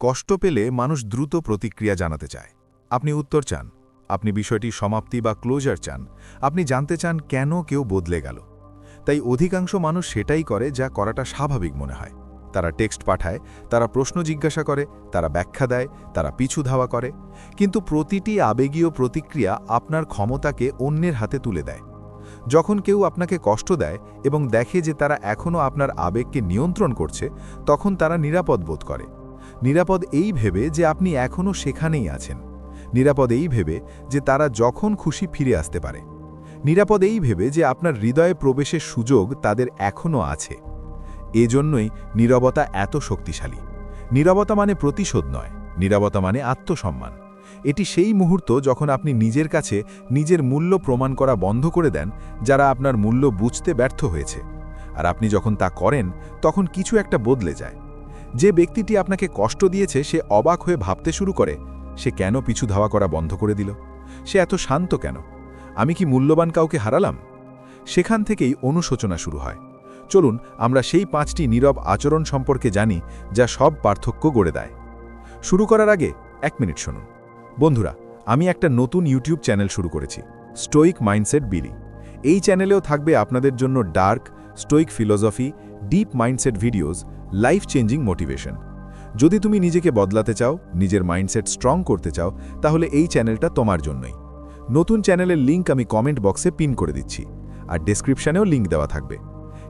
কষ্ট পেলে মানুষ দ্রুত প্রতিক্রিয়া জানাতে চায়। আপনি উত্তর চান, আপনি বিষয়টির সমাপ্তি বা ক্লোজার চান, আপনি জানতে চান কেন কেউ বদলে গেল। তাই অধিকাংশ মানুষ সেটাই করে যা করাটা স্বাভাবিক মনে হয়। তারা টেক্সট পাঠায়, তারা প্রশ্ন জিজ্ঞাসা করে, তারা ব্যাখ্যা দেয়, তারা পিছু ধাওয়া করে। কিন্তু প্রতিটি আবেগীয় প্রতিক্রিয়া আপনার ক্ষমতাকে অন্যের হাতে তুলে দেয়। যখন কেউ আপনাকে কষ্ট দেয় এবং দেখে যে তারা এখনও আপনার আবেগকে নিয়ন্ত্রণ করছে, তখন তারা নিরাপদ বোধ করে। নিরাপদ এই ভেবে যে আপনি এখনও সেখানেই আছেন। নিরাপদ এই ভেবে যে তারা যখন খুশি ফিরে আসতে পারে। নিরাপদ এই ভেবে যে আপনার হৃদয়ে প্রবেশের সুযোগ তাদের এখনও আছে। এজন্যই নীরবতা এত শক্তিশালী। নীরবতা মানে প্রতিশোধ নয়, নীরবতা মানে আত্মসম্মান। এটি সেই মুহূর্ত যখন আপনি নিজের কাছে নিজের মূল্য প্রমাণ করা বন্ধ করে দেন যারা আপনার মূল্য বুঝতে ব্যর্থ হয়েছে। আর আপনি যখন তা করেন, তখন কিছু একটা বদলে যায়। যে ব্যক্তিটি আপনাকে কষ্ট দিয়েছে সে অবাক হয়ে ভাবতে শুরু করে, সে কেন পিছু ধাওয়া করা বন্ধ করে দিল? সে এত শান্ত কেন? আমি কি মূল্যবান কাউকে হারালাম? সেখান থেকেই অনুশোচনা শুরু হয়। চলুন আমরা সেই 5টি নীরব আচরণ সম্পর্কে জানি যা সব পার্থক্য গড়ে দেয়। শুরু করার আগে 1 মিনিট শুনুন। বন্ধুরা, আমি একটা নতুন ইউটিউব চ্যানেল শুরু করেছি, স্টোইক মাইন্ডসেট বিলি। এই চ্যানেলেও থাকবে আপনাদের জন্য dark, Stoic philosophy, deep mindset videos, life changing motivation. যদি তুমি নিজেকে বদলাতে চাও, নিজের মাইন্ডসেট স্ট্রং করতে চাও, তাহলে এই চ্যানেলটা তোমার জন্যই। নতুন চ্যানেলের লিঙ্ক আমি কমেন্ট বক্সে পিন করে দিচ্ছি, আর ডেসক্রিপশনেও লিঙ্ক দেওয়া থাকবে।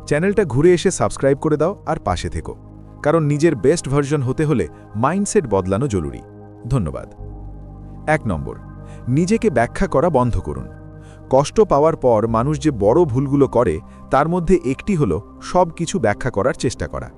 চ্যানেলটা ঘুরে এসে সাবস্ক্রাইব করে দাও আর পাশে থেকো, কারণ নিজের বেস্ট ভার্সন হতে হলে মাইন্ডসেট বদলানো জরুরি। ধন্যবাদ। 1 নম্বর, নিজেকে ব্যাখ্যা করা বন্ধ করুন। কষ্ট পাওয়ার পর মানুষ যে বড় ভুলগুলো করে, তার মধ্যে একটি হলো সব কিছু ব্যাখ্যা করার চেষ্টা করা।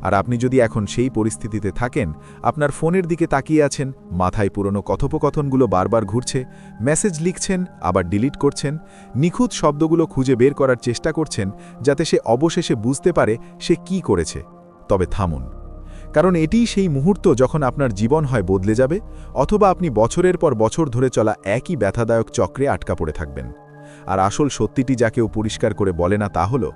আর আপনি যদি এখন সেই পরিস্থিতিতে থাকেন, আপনার ফোনের দিকে তাকিয়ে আছেন, মাথায় পুরনো কথোপকথনগুলো বারবার ঘুরছে, মেসেজ লিখছেন আবার ডিলিট করছেন, নিখুঁত শব্দগুলো খুঁজে বের করার চেষ্টা করছেন যাতে সে অবশেষে বুঝতে পারে সে কি করেছে, তবে থামুন। কারণ এটিই সেই মুহূর্ত যখন আপনার জীবন হয় বদলে যাবে, অথবা আপনি বছরের পর বছর ধরে চলা একই ব্যথাদায়ক চক্রে আটকা পড়ে থাকবেন। আর আসল সত্যিটি যা কেউ পরিষ্কার করে বলে না তা হলো,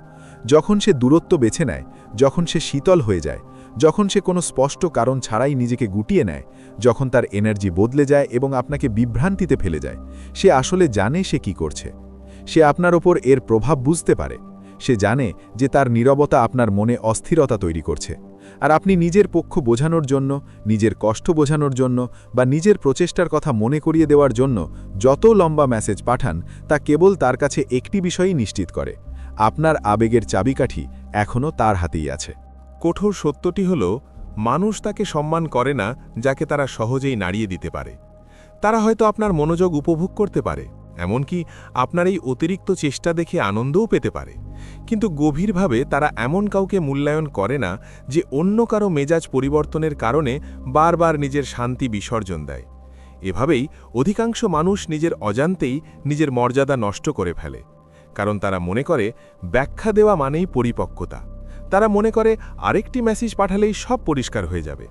যখন সে দূরত্ব বেছে নেয়, যখন সে শীতল হয়ে যায়, যখন সে কোনো স্পষ্ট কারণ ছাড়াই নিজেকে গুটিয়ে নেয়, যখন তার এনার্জি বদলে যায় এবং আপনাকে বিভ্রান্তিতে ফেলে যায়, সে আসলে জানে সে কি করছে। সে আপনার ওপর এর প্রভাব বুঝতে পারে। সে জানে যে তার নীরবতা আপনার মনে অস্থিরতা তৈরি করছে। আর আপনি নিজের পক্ষ বোঝানোর জন্য, নিজের কষ্ট বোঝানোর জন্য বা নিজের প্রচেষ্টার কথা মনে করিয়ে দেওয়ার জন্য যত লম্বা মেসেজ পাঠান, তা কেবল তার কাছে একটি বিষয়ই নিশ্চিত করে, আপনার আবেগের চাবিকাঠি এখনও তার হাতেই আছে। কঠোর সত্যটি হল, মানুষ তাকে সম্মান করে না যাকে তারা সহজেই নাড়িয়ে দিতে পারে। তারা হয়তো আপনার মনোযোগ উপভোগ করতে পারে, এমনকি আপনার এই অতিরিক্ত চেষ্টা দেখে আনন্দও পেতে পারে, কিন্তু গভীরভাবে তারা এমন কাউকে মূল্যায়ন করে না যে অন্য কারো মেজাজ পরিবর্তনের কারণে বারবার নিজের শান্তি বিসর্জন দেয়। এভাবেই অধিকাংশ মানুষ নিজের অজান্তেই নিজের মর্যাদা নষ্ট করে ফেলে, কারণ তারা মনে করে ব্যাখ্যা দেওয়া মানেই পরিপক্কতা। তারা মনে করে আরেকটি মেসেজ পাঠালেই সব পরিষ্কার হয়ে যাবে।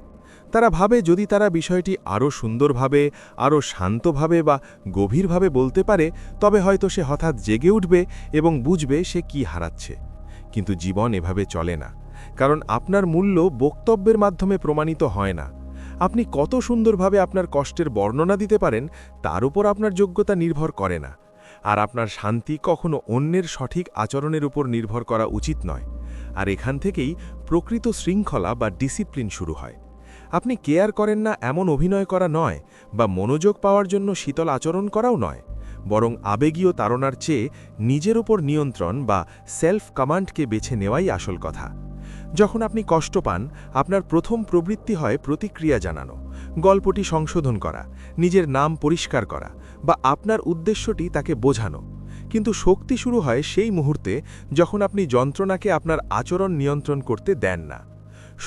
তারা ভাবে যদি তারা বিষয়টি আরও সুন্দরভাবে, আরও শান্তভাবে বা গভীরভাবে বলতে পারে, তবে হয়তো সে হঠাৎ জেগে উঠবে এবং বুঝবে সে কি হারাচ্ছে। কিন্তু জীবন এভাবে চলে না, কারণ আপনার মূল্য বক্তব্যের মাধ্যমে প্রমাণিত হয় না। আপনি কত সুন্দরভাবে আপনার কষ্টের বর্ণনা দিতে পারেন তার উপর আপনার যোগ্যতা নির্ভর করে না। আর আপনার শান্তি কখনো অন্যের সঠিক আচরণের উপর নির্ভর করা উচিত নয়। আর এখান থেকেই প্রকৃত শৃঙ্খলা বা ডিসিপ্লিন শুরু হয়। আপনি কেয়ার করেন না এমন অভিনয় করা নয়, বা মনোযোগ পাওয়ার জন্য শীতল আচরণ করাও নয়, বরং আবেগীয় তাড়নার চেয়ে নিজের ওপর নিয়ন্ত্রণ বা সেলফ কমান্ডকে বেছে নেওয়াই আসল কথা। যখন আপনি কষ্ট পান, আপনার প্রথম প্রবৃত্তি হয় প্রতিক্রিয়া জানানো, গল্পটি সংশোধন করা, নিজের নাম পরিষ্কার করা বা আপনার উদ্দেশ্যটি তাকে বোঝানো। কিন্তু শক্তি শুরু হয় সেই মুহূর্তে যখন আপনি যন্ত্রণাকে আপনার আচরণ নিয়ন্ত্রণ করতে দেন না।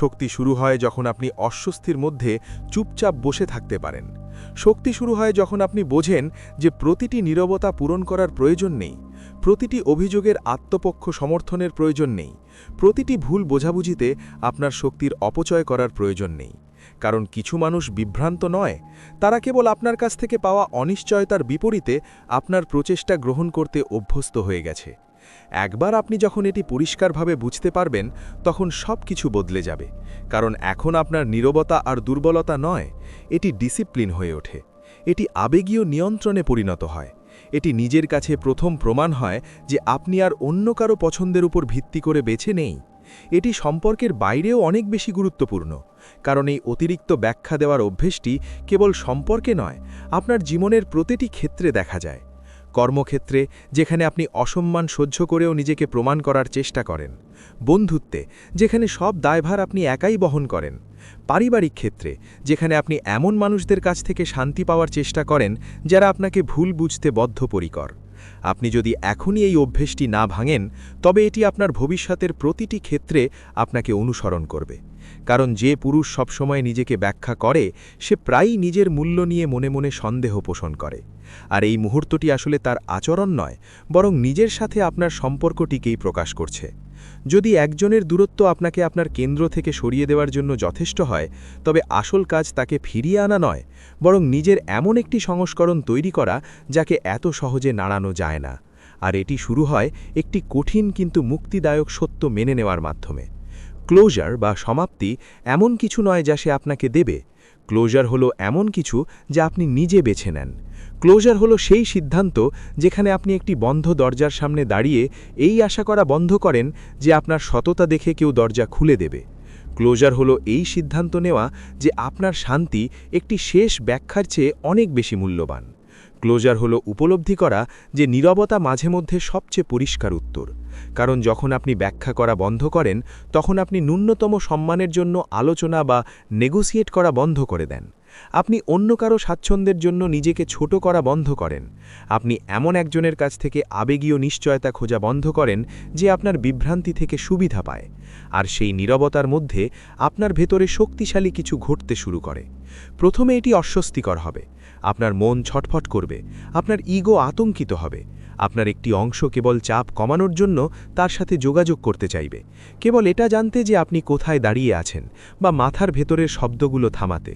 শক্তি শুরু হয় যখন আপনি অস্বস্তির মধ্যে চুপচাপ বসে থাকতে পারেন। শক্তি শুরু হয় যখন আপনি বোঝেন যে প্রতিটি নীরবতা পূরণ করার প্রয়োজন নেই, প্রতিটি অভিযোগের আত্মপক্ষ সমর্থনের প্রয়োজন নেই, প্রতিটি ভুল বোঝাবুঝিতে আপনার শক্তির অপচয় করার প্রয়োজন নেই। কারণ কিছু মানুষ বিভ্রান্ত নয়, তারা কেবল আপনার কাছ থেকে পাওয়া অনিশ্চয়তার বিপরীতে আপনার প্রচেষ্টা গ্রহণ করতে অভ্যস্ত হয়ে গেছে। একবার আপনি যখন এটি পরিষ্কারভাবে বুঝতে পারবেন তখন সব কিছু বদলে যাবে, কারণ এখন আপনার নীরবতা আর দুর্বলতা নয়, এটি ডিসিপ্লিন হয়ে ওঠে। এটি আবেগীয় নিয়ন্ত্রণে পরিণত হয়। এটি নিজের কাছে প্রথম প্রমাণ হয় যে আপনি আর অন্য কারো পছন্দের উপর ভিত্তি করে বেছে নেই। এটি সম্পর্কের বাইরেও অনেক বেশি গুরুত্বপূর্ণ, কারণ এই অতিরিক্ত ব্যাখ্যা দেওয়ার অভ্যেসটি কেবল সম্পর্কে নয়, আপনার জীবনের প্রতিটি ক্ষেত্রে দেখা যায়। কর্মক্ষেত্রে, যেখানে আপনি অসম্মান সহ্য করেও নিজেকে প্রমাণ করার চেষ্টা করেন; বন্ধুত্বে, যেখানে সব দায়ভার আপনি একাই বহন করেন; পারিবারিক ক্ষেত্রে, যেখানে আপনি এমন মানুষদের কাছ থেকে শান্তি পাওয়ার চেষ্টা করেন যারা আপনাকে ভুল বুঝতে বদ্ধপরিকর। আপনি যদি এখনই এই অভ্যেসটি না ভাঙেন, তবে এটি আপনার ভবিষ্যতের প্রতিটি ক্ষেত্রে আপনাকে অনুসরণ করবে। কারণ যে পুরুষ সবসময় নিজেকে ব্যাখ্যা করে, সে প্রায়ই নিজের মূল্য নিয়ে মনে মনে সন্দেহ পোষণ করে। আর এই মুহূর্তটি আসলে তার আচরণ নয়, বরং নিজের সাথে আপনার সম্পর্কটিকেই প্রকাশ করছে। যদি একজনের দূরত্ব আপনাকে আপনার কেন্দ্র থেকে সরিয়ে দেওয়ার জন্য যথেষ্ট হয়, তবে আসল কাজ তাকে ফিরিয়ে আনা নয়, বরং নিজের এমন একটি সংস্করণ তৈরি করা যাকে এত সহজে নাড়ানো যায় না। আর এটি শুরু হয় একটি কঠিন কিন্তু মুক্তিদায়ক সত্য মেনে নেওয়ার মাধ্যমে। ক্লোজার বা সমাপ্তি এমন কিছু নয় যা সে আপনাকে দেবে। ক্লোজার হলো এমন কিছু যা আপনি নিজে বেছে নেন। ক্লোজার হলো সেই সিদ্ধান্ত যেখানে আপনি একটি বন্ধ দরজার সামনে দাঁড়িয়ে এই আশা করা বন্ধ করেন যে আপনার সততা দেখে কেউ দরজা খুলে দেবে। ক্লোজার হলো এই সিদ্ধান্ত নেওয়া যে আপনার শান্তি একটি শেষ ব্যাখ্যার চেয়ে অনেক বেশি মূল্যবান। ক্লোজার হলো উপলব্ধি করা যে নীরবতা মাঝে মধ্যে সবচেয়ে পরিষ্কার উত্তর, কারণ যখন আপনি ব্যাখ্যা করা বন্ধ করেন, তখন আপনি ন্যূনতম সম্মানের জন্য আলোচনা বা নেগোসিয়েট করা বন্ধ করে দেন। আপনি অন্য কারো স্বাচ্ছন্দ্যের জন্য নিজেকে ছোট করা বন্ধ করেন। আপনি এমন একজনের কাছ থেকে আবেগীয় নিশ্চয়তা খোঁজা বন্ধ করেন যে আপনার বিভ্রান্তি থেকে সুবিধা পায়। আর সেই নীরবতার মধ্যে আপনার ভেতরে শক্তিশালী কিছু ঘটতে শুরু করে। প্রথমে এটি অস্বস্তিকর হবে, আপনার মন ছটফট করবে, আপনার ইগো আতঙ্কিত হবে। আপনার একটি অংশ কেবল চাপ কমানোর জন্য তার সাথে যোগাযোগ করতে চাইবে, কেবল এটা জানতে যে আপনি কোথায় দাঁড়িয়ে আছেন বা মাথার ভেতরের শব্দগুলো থামাতে।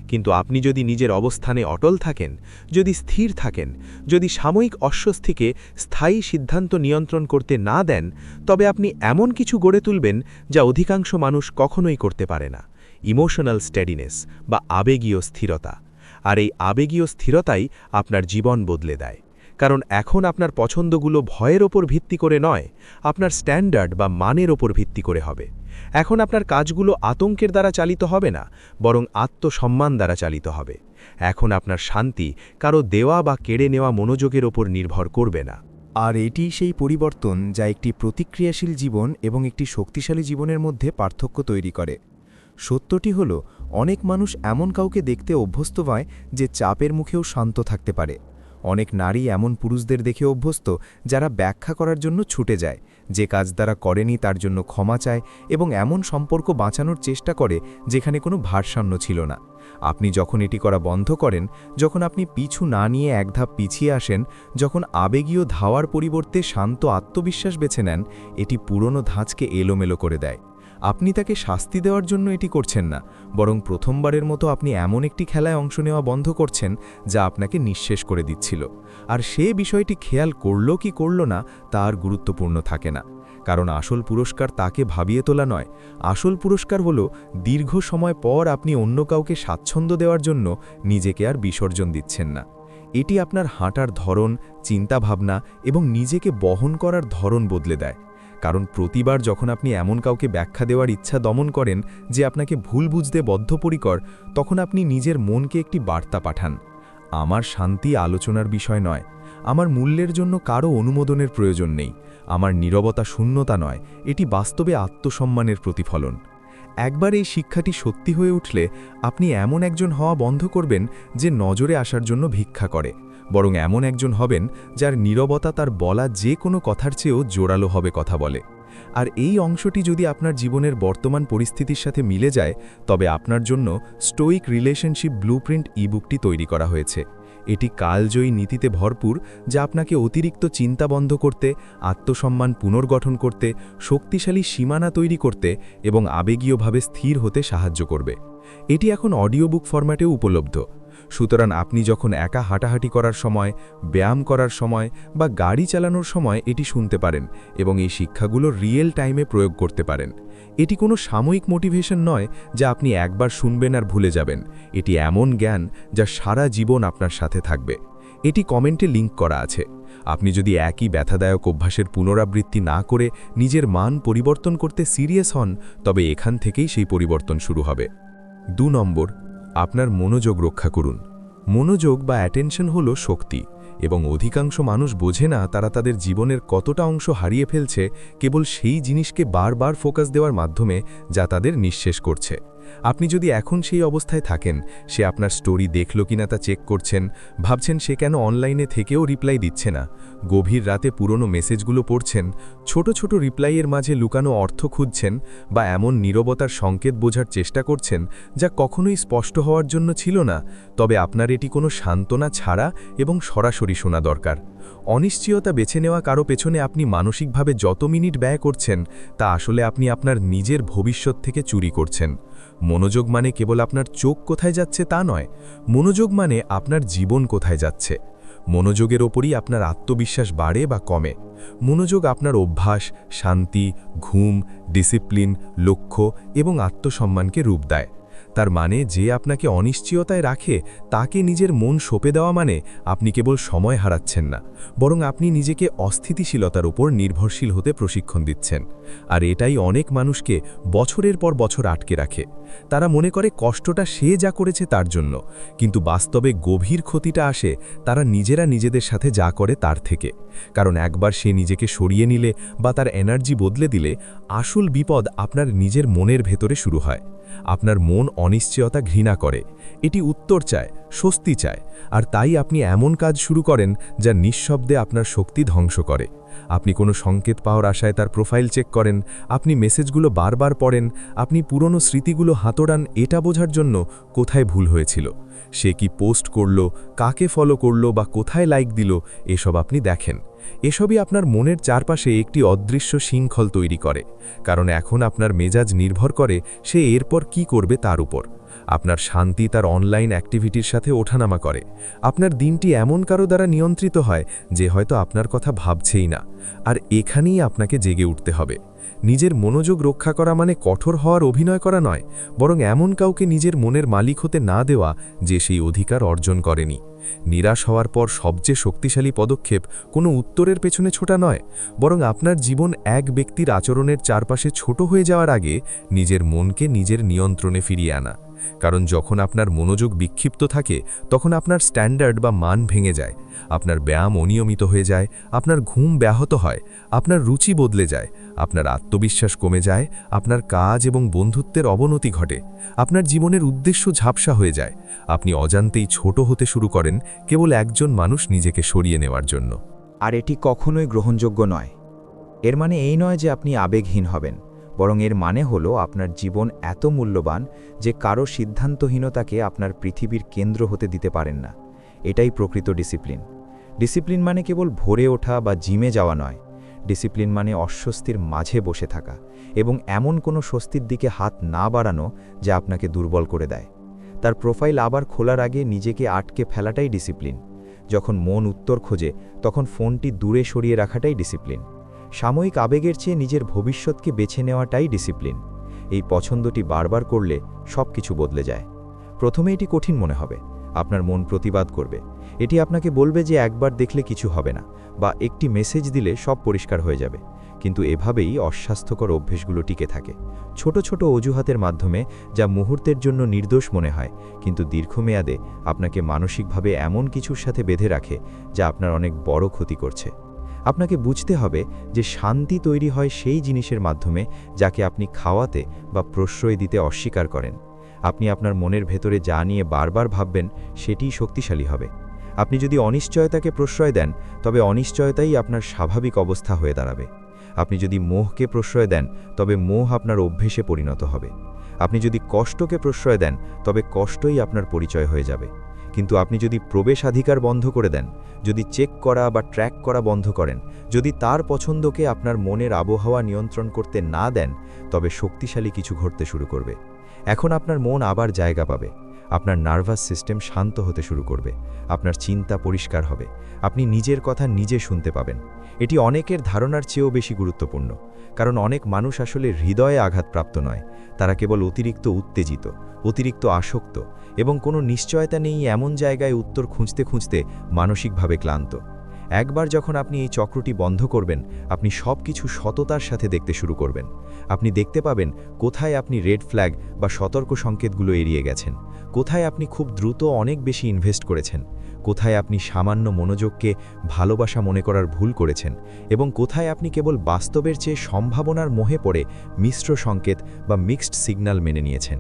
কিন্তু আপনি যদি নিজের অবস্থানে অটল থাকেন, যদি স্থির থাকেন, যদি সাময়িক অস্বস্তিকে স্থায়ী সিদ্ধান্ত নিয়ন্ত্রণ করতে না দেন, তবে আপনি এমন কিছু গড়ে তুলবেন যা অধিকাংশ মানুষ কখনোই করতে পারে না: ইমোশনাল স্টেডিনেস বা আবেগীয় স্থিরতা। আর এই আবেগীয় স্থিরতাই আপনার জীবন বদলে দেয়, কারণ এখন আপনার পছন্দগুলো ভয়ের ওপর ভিত্তি করে নয়, আপনার স্ট্যান্ডার্ড বা মানের ওপর ভিত্তি করে হবে। এখন আপনার কাজগুলো আতঙ্কের দ্বারা চালিত হবে না, বরং আত্মসম্মান দ্বারা চালিত হবে। এখন আপনার শান্তি কারো দেওয়া বা কেড়ে নেওয়া মনোযোগের ওপর নির্ভর করবে না। আর এটি সেই পরিবর্তন যা একটি প্রতিক্রিয়াশীল জীবন এবং একটি শক্তিশালী জীবনের মধ্যে পার্থক্য তৈরি করে। সত্যটি হল, অনেক মানুষ এমন কাউকে দেখতে অভ্যস্ত হয় যে চাপের মুখেও শান্ত থাকতে পারে। অনেক নারী এমন পুরুষদের দেখে অভ্যস্ত যারা ব্যাখ্যা করার জন্য ছুটে যায়, যে কাজ তারা করেনি তার জন্য ক্ষমা চায় এবং এমন সম্পর্ক বাঁচানোর চেষ্টা করে যেখানে কোনো ভারসাম্য ছিল না। আপনি যখন এটি করা বন্ধ করেন, যখন আপনি পিছু না নিয়ে এক ধাপ পিছিয়ে আসেন, যখন আবেগীয় ধাওয়ার পরিবর্তে শান্ত আত্মবিশ্বাস বেছে নেন, এটি পুরনো ধাঁচকে এলোমেলো করে দেয়। আপনি তাকে শাস্তি দেওয়ার জন্য এটি করছেন না, বরং প্রথমবারের মতো আপনি এমন একটি খেলায় অংশ নেওয়া বন্ধ করছেন যা আপনাকে নিঃশেষ করে দিচ্ছিল। আর সে বিষয়টি খেয়াল করল কি করল না তা আর গুরুত্বপূর্ণ থাকে না, কারণ আসল পুরস্কার তাকে ভাবিয়ে তোলা নয়। আসল পুরস্কার হল দীর্ঘ সময় পর আপনি অন্য কাউকে স্বাচ্ছন্দ্য দেওয়ার জন্য নিজেকে আর বিসর্জন দিচ্ছেন না। এটি আপনার হাঁটার ধরন, চিন্তাভাবনা এবং নিজেকে বহন করার ধরন বদলে দেয়। কারণ প্রতিবার যখন আপনি এমন কাউকে ব্যাখ্যা দেওয়ার ইচ্ছা দমন করেন যে আপনাকে ভুল বুঝতে বদ্ধপরিকর, তখন আপনি নিজের মনকে একটি বার্তা পাঠান: আমার শান্তি আলোচনার বিষয় নয়, আমার মূল্যের জন্য কারও অনুমোদনের প্রয়োজন নেই, আমার নীরবতা শূন্যতা নয়, এটি বাস্তবে আত্মসম্মানের প্রতিফলন। একবার এই শিক্ষাটি সত্যি হয়ে উঠলে, আপনি এমন একজন হওয়া বন্ধ করবেন যে নজরে আসার জন্য ভিক্ষা করে, বরং এমন একজন হবেন যার নীরবতা তার বলা যে কোনো কথার চেয়েও জোরালো হবে কথা বলে। আর এই অংশটি যদি আপনার জীবনের বর্তমান পরিস্থিতির সাথে মিলে যায়, তবে আপনার জন্য স্টোইক রিলেশনশিপ ব্লুপ্রিন্ট ইবুকটি তৈরি করা হয়েছে। এটি কালজয়ী নীতিতে ভরপুর, যা আপনাকে অতিরিক্ত চিন্তা বন্ধ করতে, আত্মসম্মান পুনর্গঠন করতে, শক্তিশালী সীমানা তৈরি করতে এবং আবেগীয়ভাবে স্থির হতে সাহায্য করবে। এটি এখন অডিও বুক ফরম্যাটেও উপলব্ধ। সুতরাং আপনি যখন একা হাঁটাহাঁটি করার সময়, ব্যায়াম করার সময় বা গাড়ি চালানোর সময় এটি শুনতে পারেন এবং এই শিক্ষাগুলো রিয়েল টাইমে প্রয়োগ করতে পারেন। এটি কোনো সাময়িক মোটিভেশন নয় যা আপনি একবার শুনবেন আর ভুলে যাবেন। এটি এমন জ্ঞান যা সারা জীবন আপনার সাথে থাকবে। এটি কমেন্টে লিংক করা আছে। আপনি যদি একই ব্যথাদায়ক অভ্যাসের পুনরাবৃত্তি না করে নিজের মান পরিবর্তন করতে সিরিয়াস হন, তবে এখান থেকেই সেই পরিবর্তন শুরু হবে। 2 নম্বর, আপনার মনোযোগ রক্ষা করুন। মনোযোগ বা অ্যাটেনশন হলো শক্তি, এবং অধিকাংশ মানুষ বোঝে না তারা তাদের জীবনের কতটা অংশ হারিয়ে ফেলছে কেবল সেই জিনিসকে বারবার ফোকাস দেওয়ার মাধ্যমে যা তাদের নিঃশেষ করছে। আপনি যদি এখন সেই অবস্থায় থাকেন, সে আপনার স্টোরি দেখল কিনা তা চেক করছেন, ভাবছেন সে কেন অনলাইনে থেকেও রিপ্লাই দিচ্ছে না, গভীর রাতে পুরনো মেসেজগুলো পড়ছেন, ছোট ছোট রিপ্লাইয়ের মাঝে লুকানো অর্থ খুঁজছেন, বা এমন নীরবতার সংকেত বোঝার চেষ্টা করছেন যা কখনোই স্পষ্ট হওয়ার জন্য ছিল না, তবে আপনার এটি কোনো সান্ত্বনা ছাড়া এবং সরাসরি শোনা দরকার। অনিশ্চয়তা বেছে নেওয়া কারো পেছনে আপনি মানসিকভাবে যত মিনিট ব্যয় করছেন তা আসলে আপনি আপনার নিজের ভবিষ্যৎ থেকে চুরি করছেন। মনোযোগ মানে কেবল আপনার চোখ কোথায় যাচ্ছে তা নয়, মনোযোগ মানে আপনার জীবন কোথায় যাচ্ছে। মনোযোগের ওপরই আপনার আত্মবিশ্বাস বাড়ে বা কমে। মনোযোগ আপনার অভ্যাস, শান্তি, ঘুম, ডিসিপ্লিন, লক্ষ্য এবং আত্মসম্মানকে রূপ দেয়। তার মানে যে আপনাকে অনিশ্চয়তায় রাখে তাকে নিজের মন সঁপে দেওয়া মানে আপনি কেবল সময় হারাচ্ছেন না, বরং আপনি নিজেকে অস্থিতিশীলতার উপর নির্ভরশীল হতে প্রশিক্ষণ দিচ্ছেন। আর এটাই অনেক মানুষকে বছরের পর বছর আটকে রাখে। তারা মনে করে কষ্টটা সে যা করেছে তার জন্য, কিন্তু বাস্তবে গভীর ক্ষতিটা আসে তারা নিজেরা নিজেদের সাথে যা করে তার থেকে। কারণ একবার সে নিজেকে সরিয়ে নিলে বা তার এনার্জি বদলে দিলে আসল বিপদ আপনার নিজের মনের ভেতরে শুরু হয়। আপনার মন অনিশ্চয়তা ঘৃণা করে, এটি উত্তর চায়, স্বস্তি চায়, আর তাই আপনি এমন কাজ শুরু করেন যা নিঃশব্দে আপনার শক্তি ধ্বংস করে। আপনি কোনো সংকেত পাওয়ার আশায় তার প্রোফাইল চেক করেন, আপনি মেসেজগুলো বারবার পড়েন, আপনি পুরনো স্মৃতিগুলো হাতড়ান এটা বোঝার জন্য কোথায় ভুল হয়েছিল। সে কি পোস্ট করল, কাকে ফলো করল বা কোথায় লাইক দিল, এসব আপনি দেখেন। এসবই আপনার মনের চারপাশে একটি অদৃশ্য শৃঙ্খল তৈরি করে, কারণ এখন আপনার মেজাজ নির্ভর করে সে এরপর কি করবে তার উপর। আপনার শান্তি তার অনলাইন অ্যাক্টিভিটির সাথে ওঠানামা করে। আপনার দিনটি এমন কারো দ্বারা নিয়ন্ত্রিত হয় যে হয়তো আপনার কথা ভাবছেই না। আর এখানেই আপনাকে জেগে উঠতে হবে। নিজের মনোযোগ রক্ষা করা মানে কঠোর হওয়ার অভিনয় করা নয়, বরং এমন কাউকে নিজের মনের মালিক হতে না দেওয়া যে সেই অধিকার অর্জন করেনি। নিরাশ হওয়ার পর সবচেয়ে শক্তিশালী পদক্ষেপ কোনো উত্তরের পেছনে ছোটা নয়, বরং আপনার জীবন এক ব্যক্তির আচরণের চারপাশে ছোট হয়ে যাওয়ার আগে নিজের মনকে নিজের নিয়ন্ত্রণে ফিরিয়ে আনা। কারণ যখন আপনার মনোযোগ বিক্ষিপ্ত থাকে তখন আপনার স্ট্যান্ডার্ড বা মান ভেঙে যায়, আপনার ব্যায়াম অনিয়মিত হয়ে যায়, আপনার ঘুম ব্যাহত হয়, আপনার রুচি বদলে যায়, আপনার আত্মবিশ্বাস কমে যায়, আপনার কাজ এবং বন্ধুত্বের অবনতি ঘটে, আপনার জীবনের উদ্দেশ্য ঝাপসা হয়ে যায়। আপনি অজান্তেই ছোট হতে শুরু করেন কেবল একজন মানুষ নিজেকে সরিয়ে নেওয়ার জন্য। আর এটি কখনোই গ্রহণযোগ্য নয়। এর মানে এই নয় যে আপনি আবেগহীন হবেন, বরং এর মানে হলো আপনার জীবন এত মূল্যবান যে কারো সিদ্ধান্তহীনতাকে আপনার পৃথিবীর কেন্দ্র হতে দিতে পারেন না। এটাই প্রকৃত ডিসিপ্লিন। ডিসিপ্লিন মানে কেবল ভোরে ওঠা বা জিমে যাওয়া নয়। ডিসিপ্লিন মানে অস্বস্তির মাঝে বসে থাকা এবং এমন কোনো স্বস্তির দিকে হাত না বাড়ানো যা আপনাকে দুর্বল করে দেয়। তার প্রোফাইল আবার খোলার আগে নিজেকে আটকে ফেলাটাই ডিসিপ্লিন। যখন মন উত্তর খোঁজে তখন ফোনটি দূরে সরিয়ে রাখাটাই ডিসিপ্লিন। সাময়িক আবেগের চেয়ে নিজের ভবিষ্যৎকে বেছে নেওয়াটাই ডিসিপ্লিন। এই পছন্দটি বারবার করলে সব কিছু বদলে যায়। প্রথমে এটি কঠিন মনে হবে, আপনার মন প্রতিবাদ করবে। এটি আপনাকে বলবে যে একবার দেখলে কিছু হবে না, বা একটি মেসেজ দিলে সব পরিষ্কার হয়ে যাবে। কিন্তু এভাবেই অস্বাস্থ্যকর অভ্যেসগুলো টিকে থাকে, ছোট ছোট অজুহাতের মাধ্যমে, যা মুহূর্তের জন্য নির্দোষ মনে হয় কিন্তু দীর্ঘমেয়াদে আপনাকে মানসিকভাবে এমন কিছুর সাথে বেঁধে রাখে যা আপনার অনেক বড় ক্ষতি করছে। আপনাকে বুঝতে হবে যে শান্তি তৈরি হয় সেই জিনিসের মাধ্যমে যাকে আপনি খাওয়াতে বা প্রশ্রয় দিতে অস্বীকার করেন। আপনি আপনার মনের ভেতরে যা নিয়ে বারবার ভাববেন সেটিই শক্তিশালী হবে। আপনি যদি অনিশ্চয়তাকে প্রশ্রয় দেন তবে অনিশ্চয়তাই আপনার স্বাভাবিক অবস্থা হয়ে দাঁড়াবে। আপনি যদি মোহকে প্রশ্রয় দেন তবে মোহ আপনার অভ্যেসে পরিণত হবে। আপনি যদি কষ্টকে প্রশ্রয় দেন তবে কষ্টই আপনার পরিচয় হয়ে যাবে। কিন্তু আপনি যদি প্রবেশাধিকার বন্ধ করে দেন, যদি চেক করা বা ট্র্যাক করা বন্ধ করেন, যদি তার পছন্দকে আপনার মনের আবহাওয়া নিয়ন্ত্রণ করতে না দেন, তবে শক্তিশালী কিছু ঘটতে শুরু করবে। এখন আপনার মন আবার জায়গা পাবে। আপনার নার্ভাস সিস্টেম শান্ত হতে শুরু করবে, আপনার চিন্তা পরিষ্কার হবে, আপনি নিজের কথা নিজে শুনতে পাবেন। এটি অনেকের ধারণার চেয়েও বেশি গুরুত্বপূর্ণ, কারণ অনেক মানুষ আসলে হৃদয়ে আঘাতপ্রাপ্ত নয়, তারা কেবল অতিরিক্ত উত্তেজিত, অতিরিক্ত আসক্ত এবং কোনো নিশ্চয়তা নেই এমন জায়গায় উত্তর খুঁজতে খুঁজতে মানসিকভাবে ক্লান্ত। একবার যখন আপনি এই চক্রটি বন্ধ করবেন, আপনি সব কিছু সততার সাথে দেখতে শুরু করবেন। আপনি দেখতে পাবেন কোথায় আপনি রেড ফ্ল্যাগ বা সতর্ক সংকেতগুলো এড়িয়ে গেছেন, কোথায় আপনি খুব দ্রুত অনেক বেশি ইনভেস্ট করেছেন, কোথায় আপনি সামান্য মনোযোগকে ভালোবাসা মনে করার ভুল করেছেন, এবং কোথায় আপনি কেবল বাস্তবের চেয়ে সম্ভাবনার মোহে পড়ে মিশ্র সংকেত বা মিক্সড সিগন্যাল মেনে নিয়েছেন।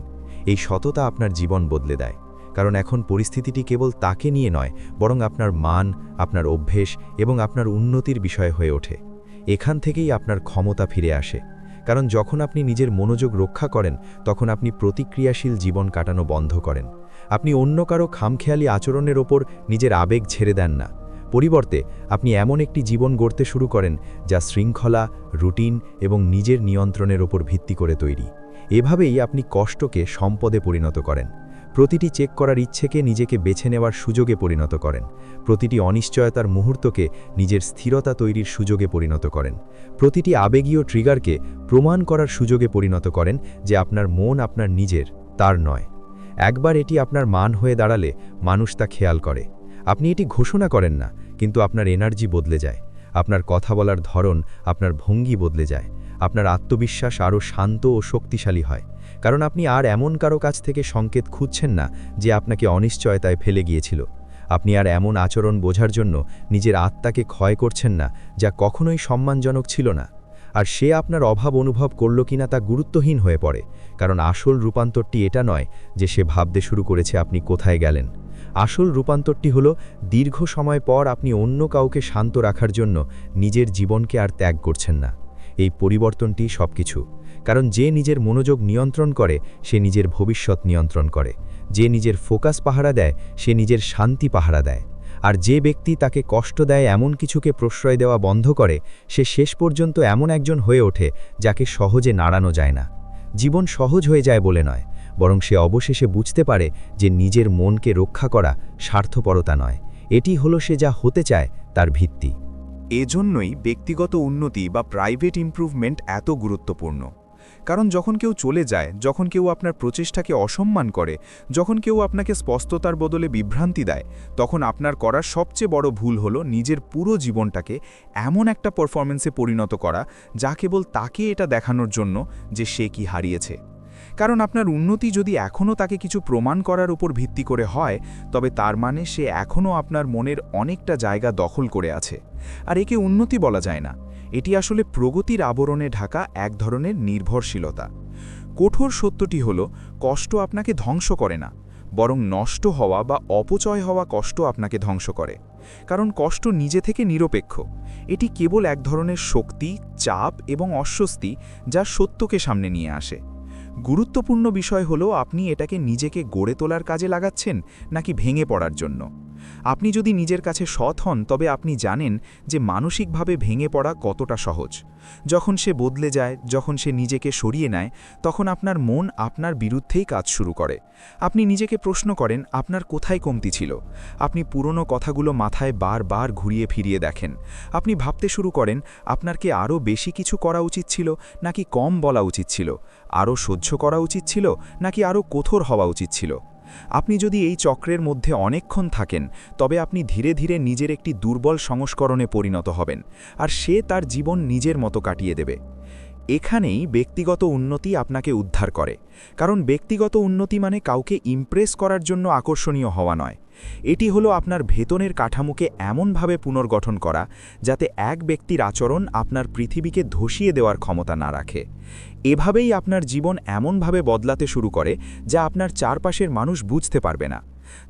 এই সততা আপনার জীবন বদলে দেয়, কারণ এখন পরিস্থিতিটি কেবল তাকে নিয়ে নয়, বরং আপনার মান, আপনার অভ্যেস এবং আপনার উন্নতির বিষয় হয়ে ওঠে। এখান থেকেই আপনার ক্ষমতা ফিরে আসে, কারণ যখন আপনি নিজের মনোযোগ রক্ষা করেন, তখন আপনি প্রতিক্রিয়াশীল জীবন কাটানো বন্ধ করেন। আপনি অন্য কারো খামখেয়ালি আচরণের ওপর নিজের আবেগ ছেড়ে দেন না। পরিবর্তে আপনি এমন একটি জীবন গড়তে শুরু করেন যা শৃঙ্খলা, রুটিন এবং নিজের নিয়ন্ত্রণের ওপর ভিত্তি করে তৈরি। এভাবেই আপনি কষ্টকে সম্পদে পরিণত করেন, প্রতিটি চেক করার ইচ্ছেকে নিজেকে বেছে নেওয়ার সুযোগে পরিণত করেন, প্রতিটি অনিশ্চয়তার মুহূর্তকে নিজের স্থিরতা তৈরির সুযোগে পরিণত করেন, প্রতিটি আবেগীয় ট্রিগারকে প্রমাণ করার সুযোগে পরিণত করেন যে আপনার মন আপনার নিজের, তার নয়। একবার এটি আপনার মান হয়ে দাঁড়ালে মানুষ তা খেয়াল করে। আপনি এটি ঘোষণা করেন না, কিন্তু আপনার এনার্জি বদলে যায়, আপনার কথা বলার ধরন, আপনার ভঙ্গি বদলে যায়, আপনার আত্মবিশ্বাস আরও শান্ত ও শক্তিশালী হয়, কারণ আপনি আর এমন কারো কাছ থেকে সংকেত খুঁজছেন না যে আপনাকে অনিশ্চয়তায় ফেলে গিয়েছিল। আপনি আর এমন আচরণ বোঝার জন্য নিজের আত্মাকে ক্ষয় করছেন না যা কখনোই সম্মানজনক ছিল না। আর সে আপনার অভাব অনুভব করল কিনা তা গুরুত্বহীন হয়ে পড়ে, কারণ আসল রূপান্তরটি এটা নয় যে সে ভাবতে শুরু করেছে আপনি কোথায় গেলেন। আসল রূপান্তরটি হলো দীর্ঘ সময় পর আপনি অন্য কাউকে শান্ত রাখার জন্য নিজের জীবনকে আর ত্যাগ করছেন না। এই পরিবর্তনটি সবকিছু, কারণ যে নিজের মনোযোগ নিয়ন্ত্রণ করে সে নিজের ভবিষ্যৎ নিয়ন্ত্রণ করে, যে নিজের ফোকাস পাহারা দেয় সে নিজের শান্তি পাহারা দেয়, আর যে ব্যক্তি তাকে কষ্ট দেয় এমন কিছুকে প্রশ্রয় দেওয়া বন্ধ করে সে শেষ পর্যন্ত এমন একজন হয়ে ওঠে যাকে সহজে নাড়ানো যায় না। জীবন সহজ হয়ে যায় বলে নয়, বরং সে অবশেষে বুঝতে পারে যে নিজের মনকে রক্ষা করা স্বার্থপরতা নয়, এটি হলো সে যা হতে চায় তার ভিত্তি। এজন্যই ব্যক্তিগত উন্নতি বা প্রাইভেট ইমপ্রুভমেন্ট এত গুরুত্বপূর্ণ। কারণ যখন কেউ চলে যায়, যখন কেউ আপনার প্রচেষ্টাকে অসম্মান করে, যখন কেউ আপনাকে স্পষ্টতার বদলে বিভ্রান্তি দেয়, তখন আপনার করা সবচেয়ে বড় ভুল হলো নিজের পুরো জীবনটাকে এমন একটা পারফরম্যান্সে পরিণত করা যা কেবল তাকে এটা দেখানোর জন্য যে সে কি হারিয়েছে। কারণ আপনার উন্নতি যদি এখনও তাকে কিছু প্রমাণ করার উপর ভিত্তি করে হয়, তবে তার মানে সে এখনও আপনার মনের অনেকটা জায়গা দখল করে আছে। আর একে উন্নতি বলা যায় না, এটি আসলে প্রগতির আবরণে ঢাকা এক ধরনের নির্ভরশীলতা। কঠোর সত্যটি হল, কষ্ট আপনাকে ধ্বংস করে না, বরং নষ্ট হওয়া বা অপচয় হওয়া কষ্ট আপনাকে ধ্বংস করে। কারণ কষ্ট নিজে থেকে নিরপেক্ষ, এটি কেবল এক ধরনের শক্তি, চাপ এবং অস্বস্তি যা সত্যকে সামনে নিয়ে আসে। গুরুত্বপূর্ণ বিষয় হলো আপনি এটাকে নিজেকে গড়ে তোলার কাজে লাগাচ্ছেন নাকি ভেঙে পড়ার জন্য। আপনি যদি নিজের কাছে সৎ হন, তবে আপনি জানেন যে মানসিকভাবে ভেঙে পড়া কতটা সহজ। যখন সে বদলে যায়, যখন সে নিজেকে সরিয়ে নেয়, তখন আপনার মন আপনার বিরুদ্ধেই কাজ শুরু করে। আপনি নিজেকে প্রশ্ন করেন আপনার কোথায় কমতি ছিল। আপনি পুরনো কথাগুলো মাথায় বারবার ঘুরিয়ে ফিরিয়ে দেখেন। আপনি ভাবতে শুরু করেন আপনার কি আরও বেশি কিছু করা উচিত ছিল নাকি কম বলা উচিত ছিল, আরও সহ্য করা উচিত ছিল নাকি আরও কঠোর হওয়া উচিত ছিল। আপনি যদি এই চক্রের মধ্যে অনেকক্ষণ থাকেন, তবে আপনি ধীরে ধীরে নিজের একটি দুর্বল সংস্করণে পরিণত হবেন, আর সে তার জীবন নিজের মতো কাটিয়ে দেবে। এখানেই ব্যক্তিগত উন্নতি আপনাকে উদ্ধার করে, কারণ ব্যক্তিগত উন্নতি মানে কাউকে ইমপ্রেস করার জন্য আকর্ষণীয় হওয়া নয়। এটি হলো আপনার ভেতনের কাঠামোকে এমনভাবে পুনর্গঠন করা যাতে এক ব্যক্তির আচরণ আপনার পৃথিবীকে ধসিয়ে দেওয়ার ক্ষমতা না রাখে। এভাবেই আপনার জীবন এমনভাবে বদলাতে শুরু করে যা আপনার চারপাশের মানুষ বুঝতে পারবে না।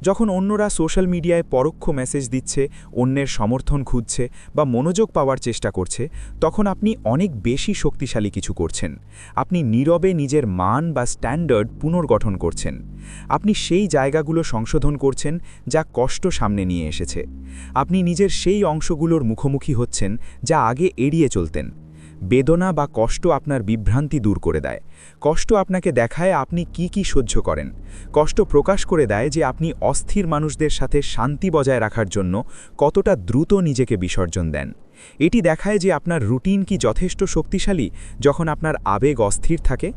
যখন অন্যরা সোশ্যাল মিডিয়ায় পরোক্ষ মেসেজ দিচ্ছে, অন্যের সমর্থন খুঁজছে বা মনোযোগ পাওয়ার চেষ্টা করছে, তখন আপনি অনেক বেশি শক্তিশালী কিছু করছেন। আপনি নীরবে নিজের মান বা স্ট্যান্ডার্ড পুনর্গঠন করছেন। আপনি সেই জায়গাগুলো সংশোধন করছেন যা কষ্ট সামনে নিয়ে এসেছে। আপনি নিজের সেই অংশগুলোর মুখোমুখি হচ্ছেন যা আগে এড়িয়ে চলতেন। বেদনা বা কষ্ট আপনার বিভ্রান্তি দূর করে দেয়। কষ্ট আপনাকে দেখায় আপনি কি সহ্য করেন। কষ্ট প্রকাশ করে দেয় যে আপনি অস্থির মানুষদের সাথে শান্তি বজায় রাখার জন্য কতটা দ্রুত নিজেকে বিসর্জন দেন। এটি দেখায় যে আপনার রুটিন কি যথেষ্ট শক্তিশালী যখন আপনার আবেগ অস্থির থাকে।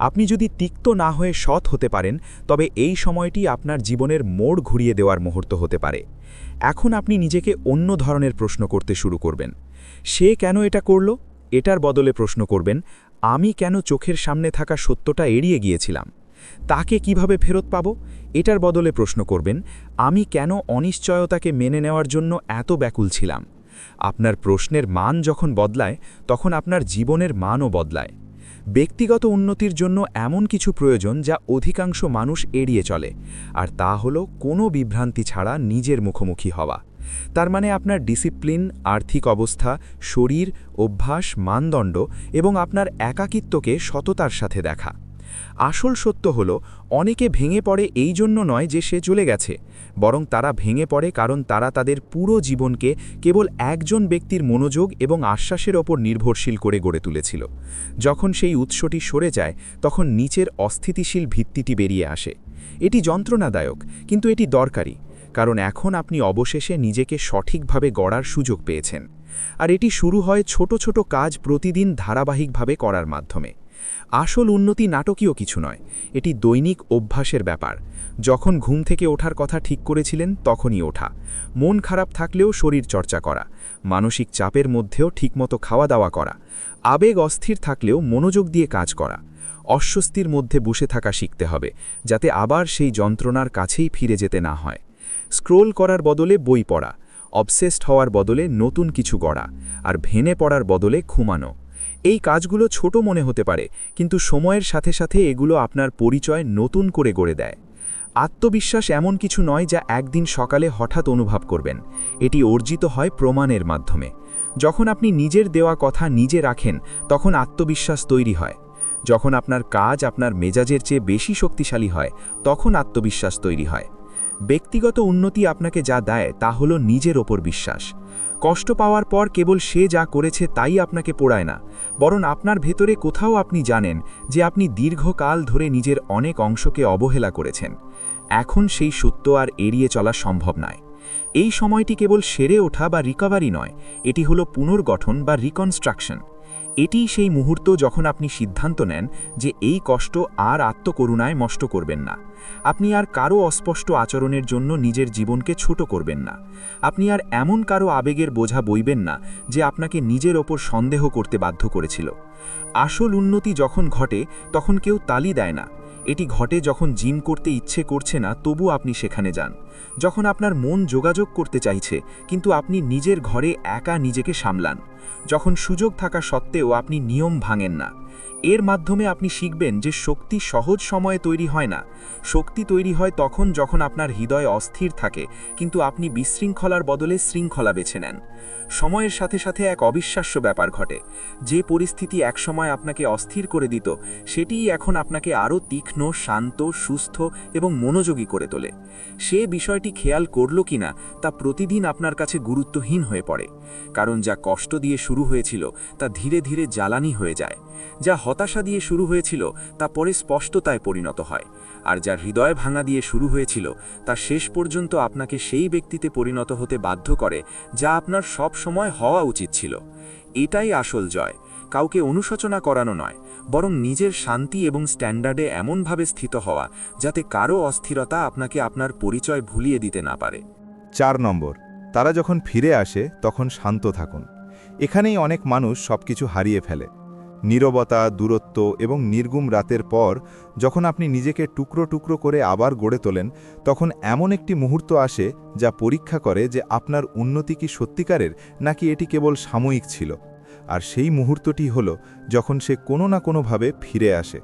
আপনি যদি তিক্ত না হয়ে সৎ হতে পারেন, তবে এই সময়টি আপনার জীবনের মোড় ঘুরিয়ে দেওয়ার মুহূর্ত হতে পারে। এখন আপনি নিজেকে অন্য ধরনের প্রশ্ন করতে শুরু করবেন। সে কেন এটা করল? এটার বদলে প্রশ্ন করবেন, আমি কেন চোখের সামনে থাকা সত্যটা এড়িয়ে গিয়েছিলাম? তাকে কিভাবে ফেরত পাব? এটার বদলে প্রশ্ন করবেন, আমি কেন অনিশ্চয়তাকে মেনে নেওয়ার জন্য এত ব্যাকুল ছিলাম? আপনার প্রশ্নের মান যখন বদলায়, তখন আপনার জীবনের মানও বদলায়। ব্যক্তিগত উন্নতির জন্য এমন কিছু প্রয়োজন যা অধিকাংশ মানুষ এড়িয়ে চলে, আর তা হলো কোনো বিভ্রান্তি ছাড়া নিজের মুখোমুখি হওয়া। তার মানে আপনার ডিসিপ্লিন, আর্থিক অবস্থা, শরীর, অভ্যাস, মানদণ্ড এবং আপনার একাকিত্বকে সততার সাথে দেখা। আসল সত্য হলো, অনেকে ভেঙে পড়ে এই জন্য নয় যে সে চলে গেছে, বরং তারা ভেঙে পড়ে কারণ তারা তাদের পুরো জীবনকে কেবল একজন ব্যক্তির মনোযোগ এবং আশ্বাসের ওপর নির্ভরশীল করে গড়ে তুলেছিল। যখন সেই উৎসটি সরে যায়, তখন নিচের অস্থিতিশীল ভিত্তিটি বেরিয়ে আসে। এটি যন্ত্রণাদায়ক, কিন্তু এটি দরকারি, কারণ এখন আপনি অবশেষে নিজেকে সঠিকভাবে গড়ার সুযোগ পেয়েছেন। আর এটি শুরু হয় ছোট ছোট কাজ প্রতিদিন ধারাবাহিকভাবে করার মাধ্যমে। আসল উন্নতি নাটকীয় কিছু নয়, এটি দৈনিক অভ্যাসের ব্যাপার। যখন ঘুম থেকে ওঠার কথা ঠিক করেছিলেন তখনই ওঠা, মন খারাপ থাকলেও শরীর চর্চা করা, মানসিক চাপের মধ্যেও ঠিকমতো খাওয়া দাওয়া করা, আবেগ অস্থির থাকলেও মনোযোগ দিয়ে কাজ করা, অস্বস্তির মধ্যে বসে থাকা শিখতে হবে, যাতে আবার সেই যন্ত্রণার কাছেই ফিরে যেতে না হয়। স্ক্রোল করার বদলে বই পড়া, অবসেসড হওয়ার বদলে নতুন কিছু গড়া, আর ভেঙে পড়ার বদলে ঘুমানো। এই কাজগুলো ছোট মনে হতে পারে, কিন্তু সময়ের সাথে সাথে এগুলো আপনার পরিচয় নতুন করে গড়ে দেয়। আত্মবিশ্বাস এমন কিছু নয় যা একদিন সকালে হঠাৎ অনুভব করবেন। এটি অর্জিত হয় প্রমাণের মাধ্যমে। যখন আপনি নিজের দেওয়া কথা নিজে রাখেন, তখন আত্মবিশ্বাস তৈরি হয়। যখন আপনার কাজ আপনার মেজাজের চেয়ে বেশি শক্তিশালী হয়, তখন আত্মবিশ্বাস তৈরি হয়। ব্যক্তিগত উন্নতি আপনাকে যা দেয় তা হলো নিজের ওপর বিশ্বাস। কষ্ট পাওয়ার পর কেবল সে যা করেছে তাই আপনাকে পোড়ায় না, বরং আপনার ভেতরে কোথাও আপনি জানেন যে আপনি দীর্ঘকাল ধরে নিজের অনেক অংশকে অবহেলা করেছেন। এখন সেই সত্য আর এড়িয়ে চলা সম্ভব নয়। এই সময়টি কেবল সেরে ওঠা বা রিকভারি নয়, এটি হলো পুনর্গঠন বা রিকনস্ট্রাকশন। এটিই সেই মুহূর্ত যখন আপনি সিদ্ধান্ত নেন যে এই কষ্ট আর আত্মকরুণায় নষ্ট করবেন না। আপনি আর কারো অস্পষ্ট আচরণের জন্য নিজের জীবনকে ছোট করবেন না। আপনি আর এমন কারো আবেগের বোঝা বইবেন না যে আপনাকে নিজের ওপর সন্দেহ করতে বাধ্য করেছিল। আসল উন্নতি যখন ঘটে, তখন কেউ তালি দেয় না। এটি ঘটে যখন জিম করতে ইচ্ছে করছে না, তবু আপনি সেখানে যান। যখন আপনার মন যোগাযোগ করতে চাইছে, কিন্তু আপনি নিজের ঘরে একা নিজেকে সামলান। যখন সুযোগ থাকা সত্ত্বেও আপনি নিয়ম ভাঙেন না। এর মাধ্যমে আপনি শিখবেন যে শক্তি সহজ সময়ে তৈরি হয় না। শক্তি তৈরি হয় তখন যখন আপনার হৃদয় অস্থির থাকে, কিন্তু আপনি বিশৃঙ্খলার বদলে শৃঙ্খলা বেছে নেন। সময়ের সাথে সাথে এক অবিশ্বাস্য ব্যাপার ঘটে। যে পরিস্থিতি একসময় আপনাকে অস্থির করে দিত, সেটিই এখন আপনাকে আরও তীক্ষ্ণ, শান্ত, সুস্থ এবং মনোযোগী করে তোলে। সে বিষয়টি খেয়াল করল কিনা তা প্রতিদিন আপনার কাছে গুরুত্বহীন হয়ে পড়ে। কারণ যা কষ্ট দিয়ে শুরু হয়েছিল তা ধীরে ধীরে জ্বালানি হয়ে যায়। যা হতাশা দিয়ে শুরু হয়েছিল তা পরে স্পষ্টতায় পরিণত হয়। আর যা হৃদয় ভাঙা দিয়ে শুরু হয়েছিল তা শেষ পর্যন্ত আপনাকে সেই ব্যক্তিতে পরিণত হতে বাধ্য করে যা আপনার সব সময় হওয়া উচিত ছিল। এটাই আসল জয়, কাউকে অনুশোচনা করানো নয়, বরং নিজের শান্তি এবং স্ট্যান্ডার্ডে এমনভাবে স্থিত হওয়া যাতে কারো অস্থিরতা আপনাকে আপনার পরিচয় ভুলিয়ে দিতে না পারে। 4 নম্বর, তারা যখন ফিরে আসে তখন শান্ত থাকুন। এখানেই অনেক মানুষ সবকিছু হারিয়ে ফেলে। নীরবতা, দূরত্ব এবং নির্গুম রাতের পর যখন আপনি নিজেকে টুকরো টুকরো করে আবার গড়ে তোলেন, তখন এমন একটি মুহূর্ত আসে যা পরীক্ষা করে যে আপনার উন্নতি কি সত্যিকারের নাকি এটি কেবল সাময়িক ছিল। আর সেই মুহূর্তটি হলো যখন সে কোনো না কোনোভাবে ফিরে আসে।